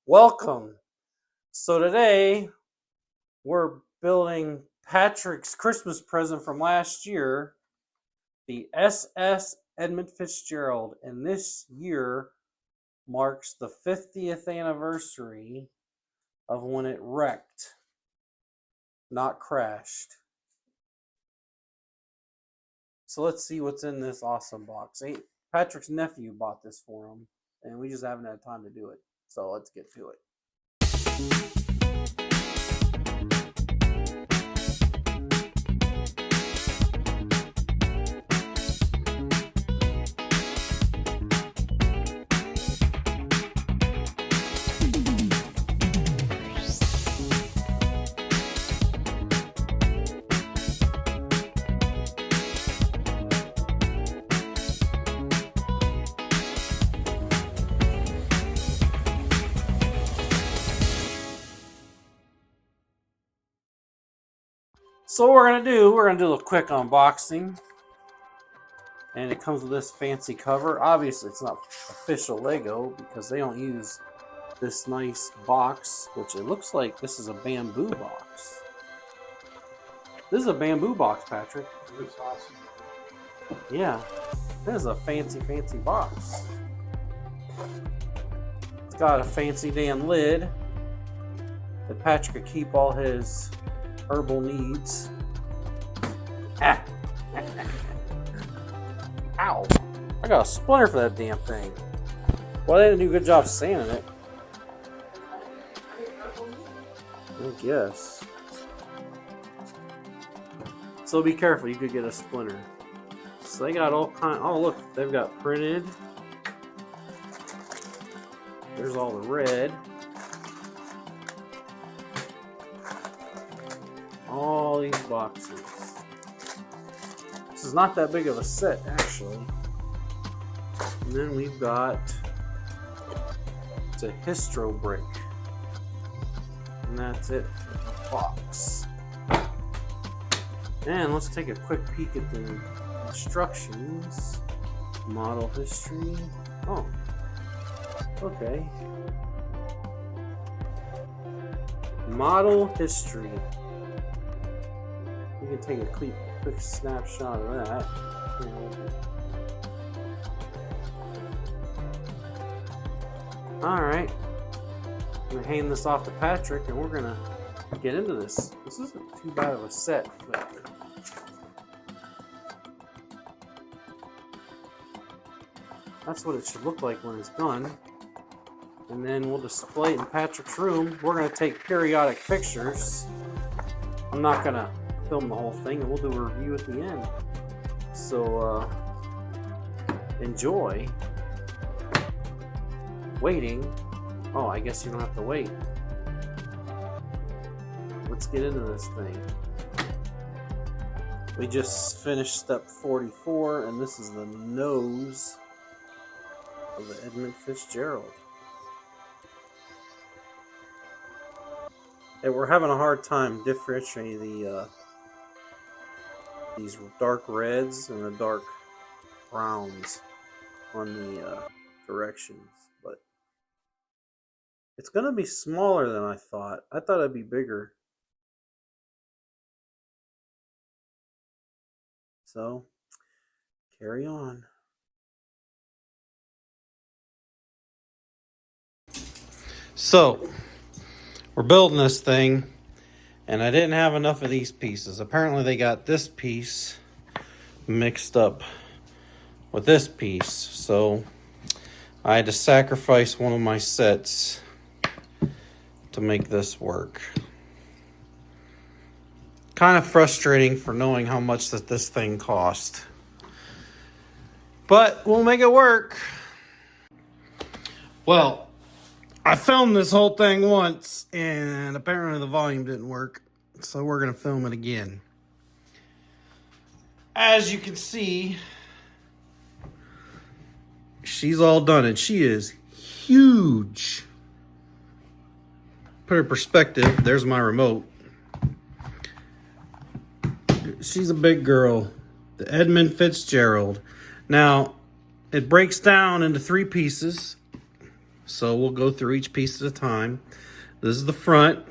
Welcome. So today we're building Patrick's Christmas present from last year, the SS Edmond Fitzgerald, and this year marks the 50th anniversary of when it wrecked, not crashed. So let's see what's in this awesome box. Patrick's nephew bought this for him, and we just haven't had time to do it. So let's get to it. So what we're gonna do a quick unboxing, and it comes with this fancy cover. Obviously, it's not official Lego because they don't use this nice box, which it looks like this is a bamboo box. This is a bamboo box, Patrick. It looks awesome. Yeah, this is a fancy box. It's got a fancy damn lid that Patrick could keep all his herbal needs. Ow! I got a splinter for that damn thing. Well, they didn't do a good job sanding it. I guess. So be careful, you could get a splinter. So they got all kind. Oh look, they've got printed. There's all the red. All these boxes. This is not that big of a set, actually. And then we've got it's a histro brick, and that's it for the box. And let's take a quick peek at the instructions. Model history. Oh, okay. Model history. You can take a quick snapshot of that. Alright. I'm going to hand this off to Patrick and we're going to get into this. This isn't too bad of a set, but that's what it should look like when it's done. And then we'll display it in Patrick's room. We're going to take periodic pictures. I'm not going to film the whole thing, and we'll do a review at the end. So enjoy. Waiting. Oh, I guess you don't have to wait. Let's get into this thing. We just finished step 44, and this is the nose of the Edmond Fitzgerald. And we're having a hard time differentiating these dark reds and the dark browns on the directions, but it's going to be smaller than I thought. I thought it'd be bigger. So, carry on. So, we're building this thing, and I didn't have enough of these pieces. Apparently they got this piece mixed up with this piece, so I had to sacrifice one of my sets to make this work. Kind of frustrating for knowing how much that this thing cost, but we'll make it work. Well, I filmed this whole thing once, and apparently the volume didn't work, so we're going to film it again. As you can see, she's all done, and she is huge. Put her in perspective, there's my remote. She's a big girl, the Edmond Fitzgerald. Now, it breaks down into 3 pieces. So we'll go through each piece at a time. This is the front,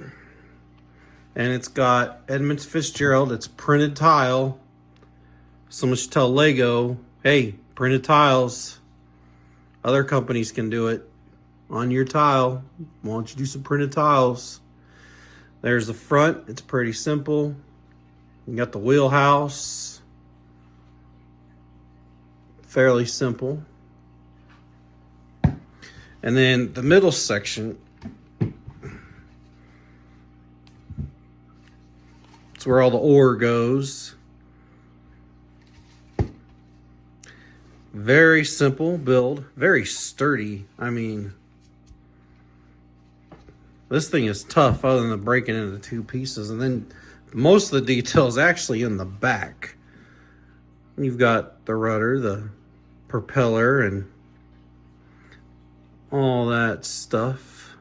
and it's got Edmond Fitzgerald. It's printed tile. Someone should tell Lego, hey, printed tiles. Other companies can do it on your tile. Why don't you do some printed tiles? There's the front. It's pretty simple. You got the wheelhouse. Fairly simple. And then the middle section, it's where all the ore goes. Very simple build, very sturdy. I mean, this thing is tough other than breaking into two pieces. And then most of the detail is actually in the back. You've got the rudder, the propeller, and all that stuff.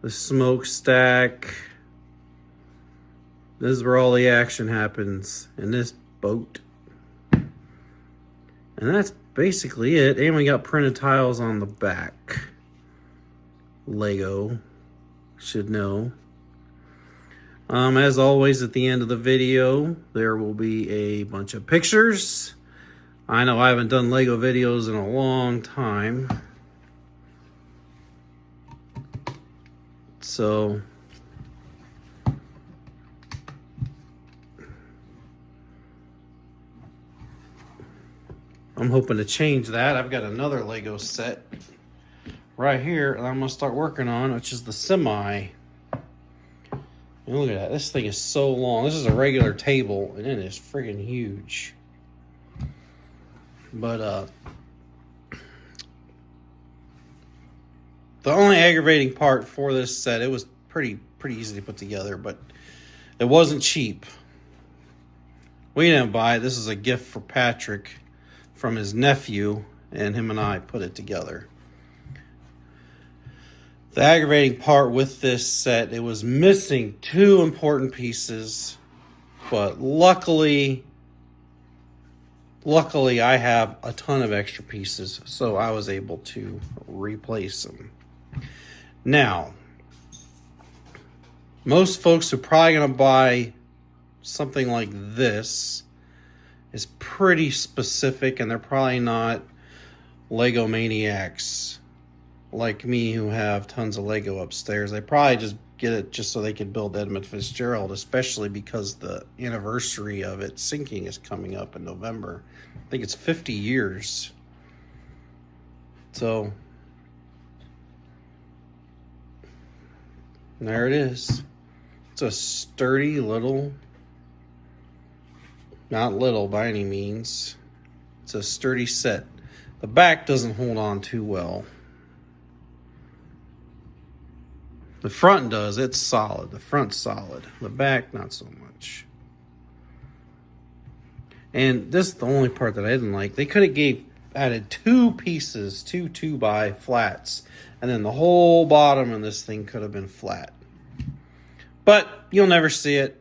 The smokestack. This is where all the action happens in this boat. And that's basically it. And we got printed tiles on the back. Lego should know. As always, at the end of the video, there will be a bunch of pictures. I know I haven't done Lego videos in a long time. So I'm hoping to change that. I've got another Lego set right here that I'm going to start working on, which is the semi. And look at that. This thing is so long. This is a regular table, and it is friggin' huge. But the only aggravating part for this set, it was pretty easy to put together, but it wasn't cheap. We didn't buy it. This is a gift for Patrick from his nephew, and him and I put it together. The aggravating part with this set, it was missing two important pieces, but luckily I have a ton of extra pieces, so I was able to replace them. Now, most folks are probably going to buy something like this is pretty specific, and they're probably not Lego maniacs like me who have tons of Lego upstairs. They probably just get it just so they can build Edmond Fitzgerald, especially because the anniversary of it sinking is coming up in November. I think it's 50 years. So there it is. It's a sturdy little, not little by any means. It's a sturdy set. The back doesn't hold on too well. The front does. It's solid. The front's solid. The back, not so much. And this is the only part that I didn't like. They could have added two pieces, two 2x flats, and then the whole bottom of this thing could have been flat. But you'll never see it.